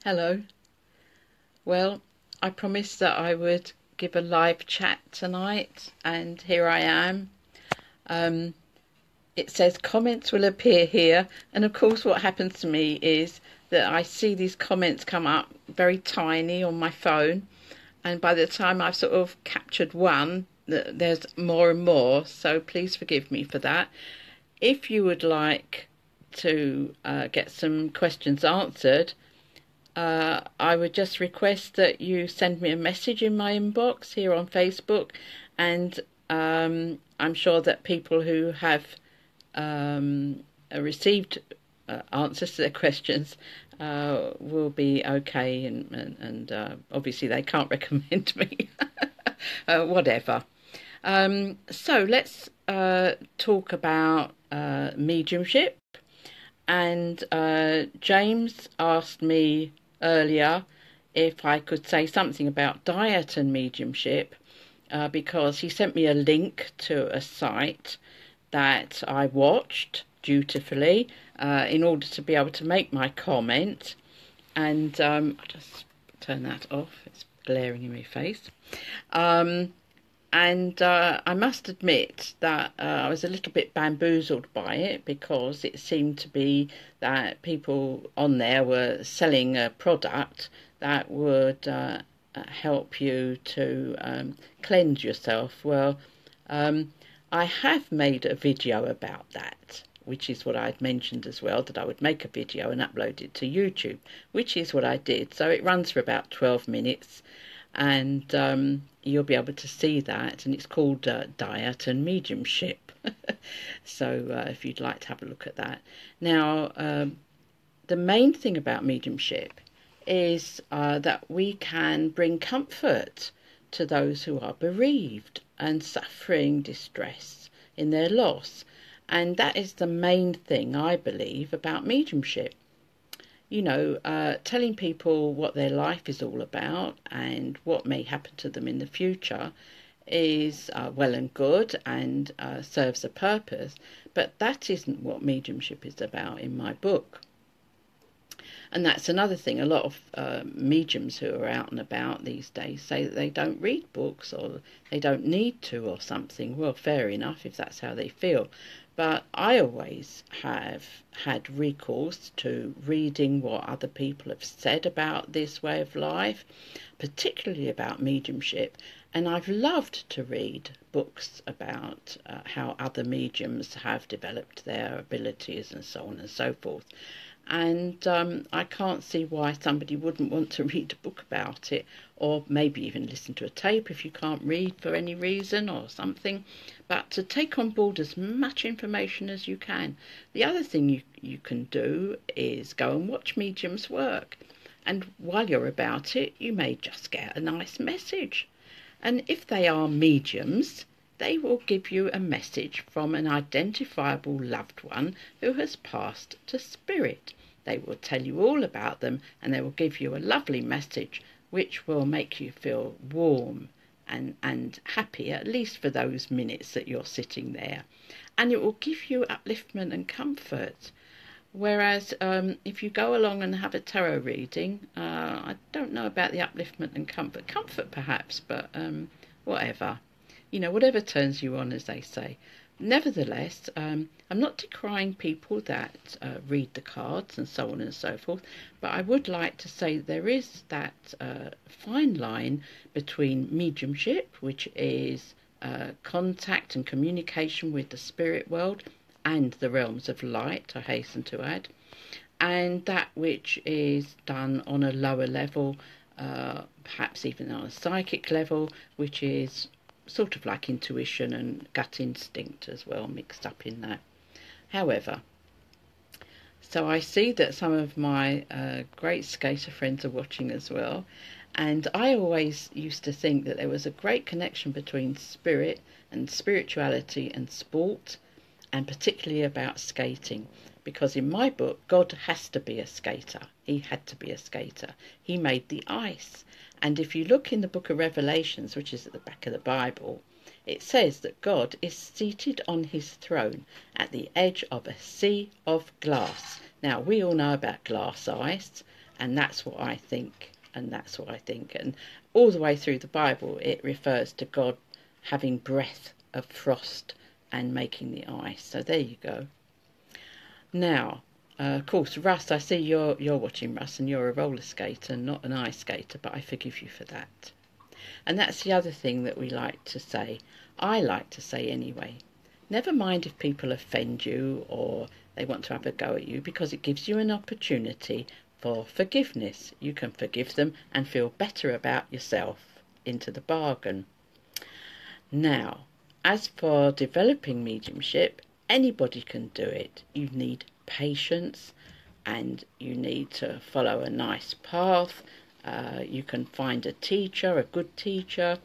Hello. Well, I promised that I would give a live chat tonight, and here I am. It says comments will appear here, and of course what happens to me is that I see these comments come up very tiny on my phone, and by the time I've sort of captured one, there's more and more, so please forgive me for that. If you would like to get some questions answered, I would just request that you send me a message in my inbox here on Facebook, and I'm sure that people who have received answers to their questions will be okay, and obviously they can't recommend me, whatever. So let's talk about mediumship. And James asked me earlier if I could say something about diet and mediumship, because he sent me a link to a site that I watched dutifully in order to be able to make my comment. And I'll just turn that off, it's glaring in my face. And I must admit that I was a little bit bamboozled by it, because it seemed to be that people on there were selling a product that would help you to cleanse yourself. Well, I have made a video about that, which is what I'd mentioned as well, that I would make a video and upload it to YouTube, which is what I did. So it runs for about 12 minutes. And you'll be able to see that, and it's called Diet and Mediumship. So if you'd like to have a look at that. Now, the main thing about mediumship is that we can bring comfort to those who are bereaved and suffering distress in their loss. And that is the main thing, I believe, about mediumship. You know, telling people what their life is all about and what may happen to them in the future is well and good, and serves a purpose, but that isn't what mediumship is about in my book. And that's another thing. A lot of mediums who are out and about these days say that they don't read books, or they don't need to, or something. Well, fair enough if that's how they feel. But I always have had recourse to reading what other people have said about this way of life, particularly about mediumship. And I've loved to read books about how other mediums have developed their abilities and so on and so forth. And I can't see why somebody wouldn't want to read a book about it, or maybe even listen to a tape if you can't read for any reason or something. But to take on board as much information as you can. The other thing you can do is go and watch mediums work. And while you're about it, you may just get a nice message. And if they are mediums, they will give you a message from an identifiable loved one who has passed to spirit. They will tell you all about them, and they will give you a lovely message which will make you feel warm and happy, at least for those minutes that you're sitting there. And it will give you upliftment and comfort. Whereas if you go along and have a tarot reading, I don't know about the upliftment and comfort. Comfort perhaps, but whatever. You know, whatever turns you on, as they say. Nevertheless, I'm not decrying people that read the cards and so on and so forth, but I would like to say there is that fine line between mediumship, which is contact and communication with the spirit world and the realms of light, I hasten to add, and that which is done on a lower level, perhaps even on a psychic level, which is sort of like intuition and gut instinct as well, mixed up in that. However, so I see that some of my great skater friends are watching as well, and I always used to think that there was a great connection between spirit and spirituality and sport, and particularly about skating, because in my book, God has to be a skater. He had to be a skater. He made the ice. And if you look in the book of Revelations, which is at the back of the Bible, it says that God is seated on his throne at the edge of a sea of glass. Now, we all know about glass ice, And that's what I think, and that's what I think. And all the way through the Bible, it refers to God having breath of frost and making the ice. So there you go. Now, of course, Russ, I see you're watching, Russ, and you're a roller skater, not an ice skater, but I forgive you for that. And that's the other thing that we like to say. I like to say anyway. Never mind if people offend you or they want to have a go at you, because it gives you an opportunity for forgiveness. You can forgive them and feel better about yourself into the bargain. Now, as for developing mediumship, anybody can do it. You need patience and you need to follow a nice path. You can find a teacher, a good teacher,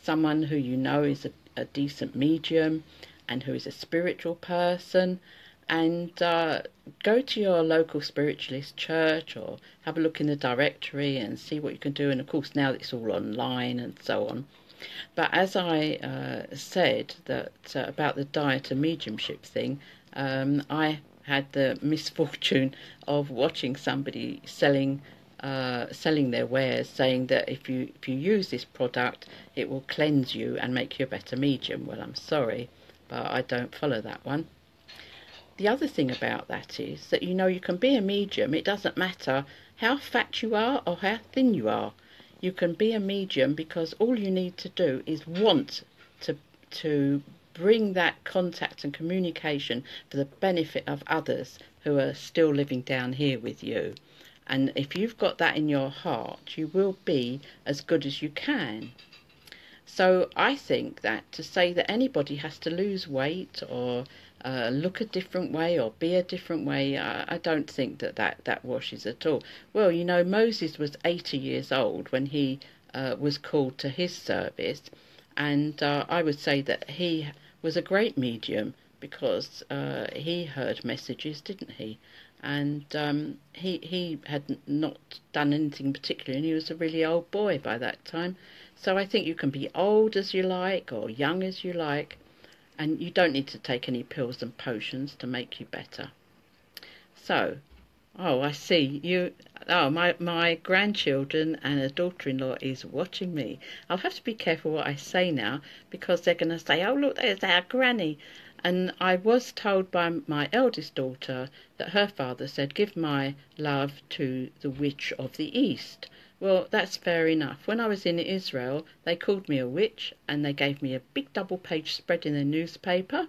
someone who you know is a decent medium and who is a spiritual person, and go to your local spiritualist church or have a look in the directory and see what you can do. And of course now it's all online and so on. But as I said that about the diet and mediumship thing, I had the misfortune of watching somebody selling their wares, saying that if you use this product, it will cleanse you and make you a better medium. Well, I'm sorry, but I don't follow that one. The other thing about that is that you can be a medium. It doesn't matter how fat you are or how thin you are. You can be a medium because all you need to do is want to bring that contact and communication for the benefit of others who are still living down here with you. And if you've got that in your heart, you will be as good as you can. So I think that to say that anybody has to lose weight or look a different way or be a different way, I don't think that washes at all. Well, Moses was 80 years old when he was called to his service, and I would say that he was a great medium because he heard messages, didn't he? And he had not done anything particular, and he was a really old boy by that time. So I think you can be old as you like or young as you like, and you don't need to take any pills and potions to make you better. So, I see you. Oh, my grandchildren and a daughter-in-law is watching me. I'll have to be careful what I say now, because they're going to say, "Oh, look, there's our granny." And I was told by my eldest daughter that her father said, "Give my love to the witch of the East." Well, that's fair enough. When I was in Israel, they called me a witch and they gave me a big double-page spread in the newspaper,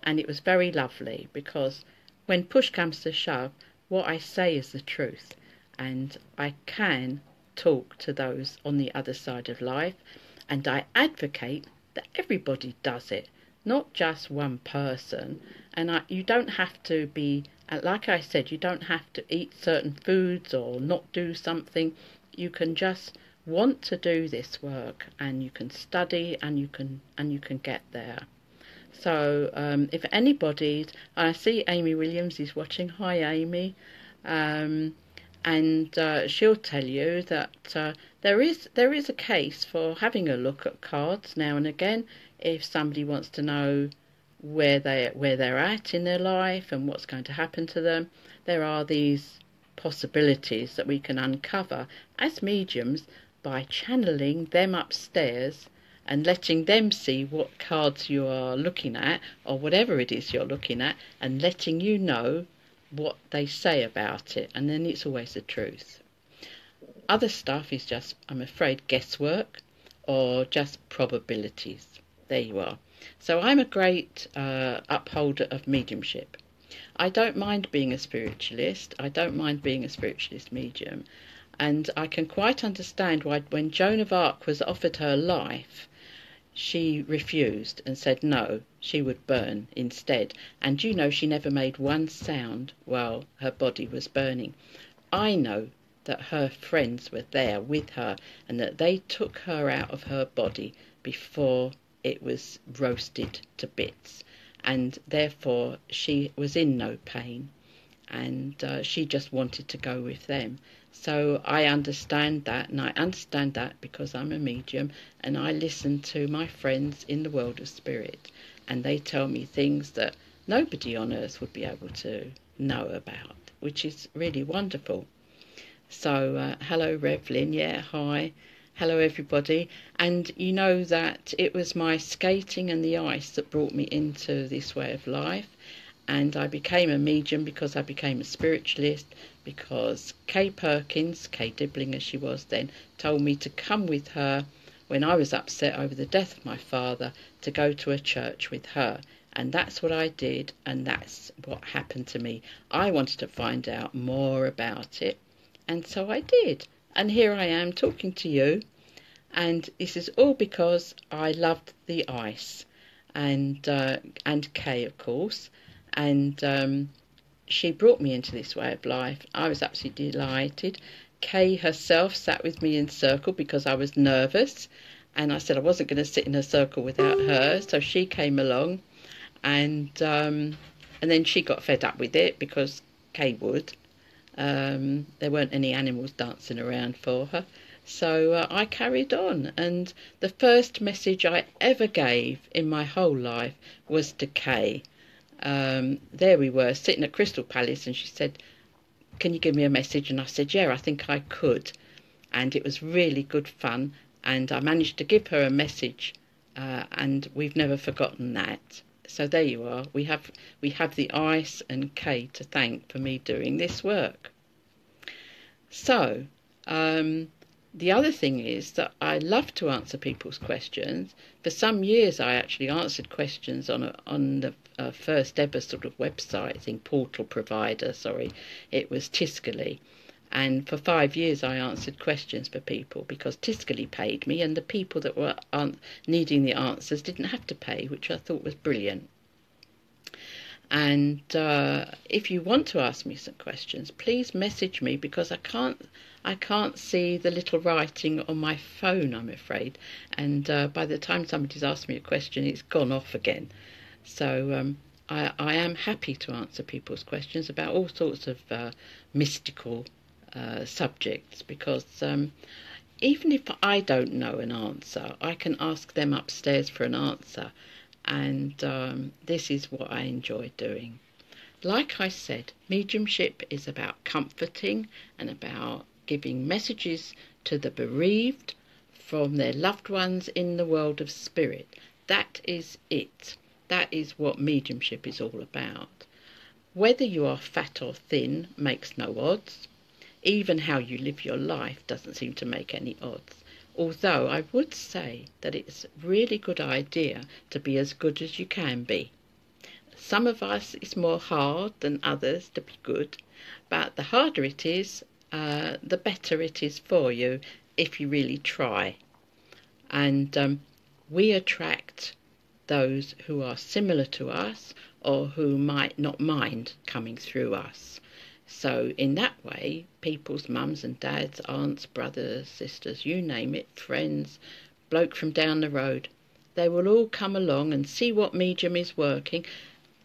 and it was very lovely because when push comes to shove, what I say is the truth, and I can talk to those on the other side of life, and I advocate that everybody does it, not just one person. And you don't have to be, like I said, you don't have to eat certain foods or not do something. You can just want to do this work, and you can study, and you can get there. So if anybody, I see Amy Williams is watching. Hi, Amy. And she'll tell you that there is a case for having a look at cards now and again if somebody wants to know where they're at in their life and what's going to happen to them. There are these possibilities that we can uncover as mediums by channeling them upstairs and letting them see what cards you are looking at or whatever it is you're looking at, and letting you know what they say about it, and then it's always the truth. Other stuff is just, I'm afraid, guesswork or just probabilities. There you are. So I'm a great upholder of mediumship. I don't mind being a spiritualist. I don't mind being a spiritualist medium. And I can quite understand why when Joan of Arc was offered her life, she refused and said no, she would burn instead. And she never made one sound while her body was burning. I know that her friends were there with her and that they took her out of her body before it was roasted to bits. And therefore she was in no pain, and she just wanted to go with them. So I understand that, and I understand that because I'm a medium and I listen to my friends in the world of spirit, and they tell me things that nobody on earth would be able to know about, which is really wonderful. So, hello, Rev Lyn. Yeah, hi. Hello, everybody. And you know that it was my skating and the ice that brought me into this way of life. And I became a medium because I became a spiritualist, because Kay Perkins, Kay Dibbling as she was then, told me to come with her when I was upset over the death of my father, to go to a church with her. And that's what I did, and that's what happened to me. I wanted to find out more about it, and so I did. And here I am talking to you, and this is all because I loved the ice, and Kay, of course, and she brought me into this way of life. I was absolutely delighted. Kay herself sat with me in circle because I was nervous, and I said I wasn't going to sit in a circle without her, so she came along, and then she got fed up with it because Kay would. There weren't any animals dancing around for her. So I carried on, and the first message I ever gave in my whole life was to Kay. There we were, sitting at Crystal Palace, and she said, "Can you give me a message?" And I said, "Yeah, I think I could." And it was really good fun, and I managed to give her a message, and we've never forgotten that. So there you are. We have the ice and Kay to thank for me doing this work. So, the other thing is that I love to answer people's questions. For some years, I actually answered questions on the first ever sort of website thing, portal provider. Sorry, it was Tiscali. And for 5 years, I answered questions for people because Tiscali paid me, and the people that were needing the answers didn't have to pay, which I thought was brilliant. And if you want to ask me some questions, please message me, because I can't see the little writing on my phone, I'm afraid. And by the time somebody's asked me a question, it's gone off again. So I am happy to answer people's questions about all sorts of mystical subjects, because even if I don't know an answer, I can ask them upstairs for an answer. And this is what I enjoy doing. Like I said, mediumship is about comforting and about giving messages to the bereaved from their loved ones in the world of spirit. That is it. That is what mediumship is all about. Whether you are fat or thin makes no odds. Even how you live your life doesn't seem to make any odds. Although I would say that it's a really good idea to be as good as you can be. Some of us, it's more hard than others to be good, but the harder it is, the better it is for you if you really try. And we attract those who are similar to us or who might not mind coming through us. So in that way, people's mums and dads, aunts, brothers, sisters, you name it, friends, bloke from down the road, they will all come along and see what medium is working.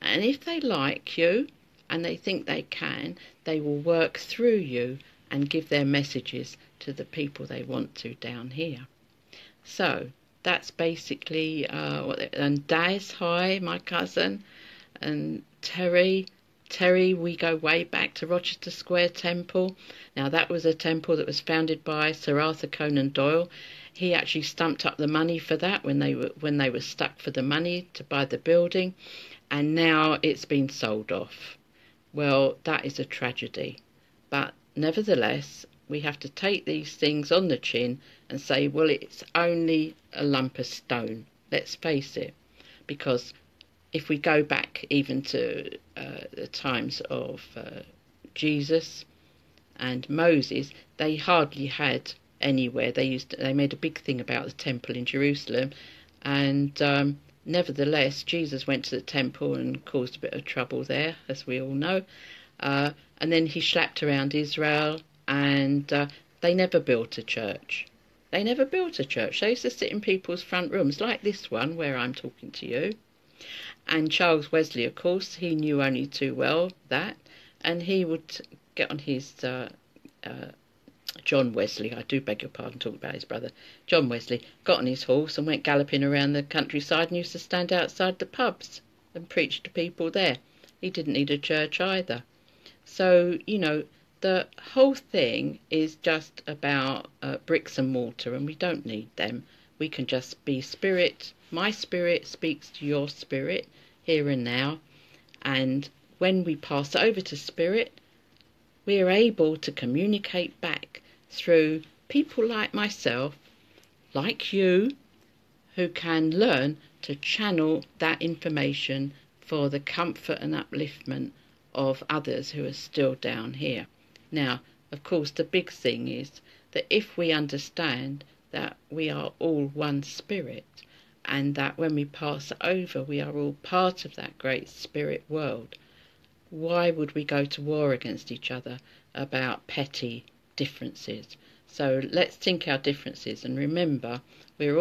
And if they like you and they think they can, they will work through you and give their messages to the people they want to down here. So that's basically and Daz, hi, my cousin, and Terry, we go way back to Rochester Square Temple. Now that was a temple that was founded by Sir Arthur Conan Doyle. He actually stumped up the money for that when they were stuck for the money to buy the building, and now it's been sold off. Well, that is a tragedy, but nevertheless we have to take these things on the chin and say, well, it's only a lump of stone, let's face it, because if we go back even to the times of Jesus and Moses, they hardly had anywhere. They made a big thing about the temple in Jerusalem, and nevertheless, Jesus went to the temple and caused a bit of trouble there, as we all know. And then he slapped around Israel, and they never built a church. They never built a church. They used to sit in people's front rooms, like this one where I'm talking to you. And Charles Wesley, of course, he knew only too well that, and he would get on his John Wesley, I do beg your pardon, talking about his brother, John Wesley, got on his horse and went galloping around the countryside and used to stand outside the pubs and preach to people there. He didn't need a church either. So, you know, the whole thing is just about bricks and mortar, and we don't need them. We can just be spirit. My spirit speaks to your spirit here and now, and when we pass over to spirit, we are able to communicate back through people like myself, like you, who can learn to channel that information for the comfort and upliftment of others who are still down here. Now, of course, the big thing is that if we understand that we are all one spirit, and that when we pass over we are all part of that great spirit world, why would we go to war against each other about petty differences? So let's think our differences and remember we're all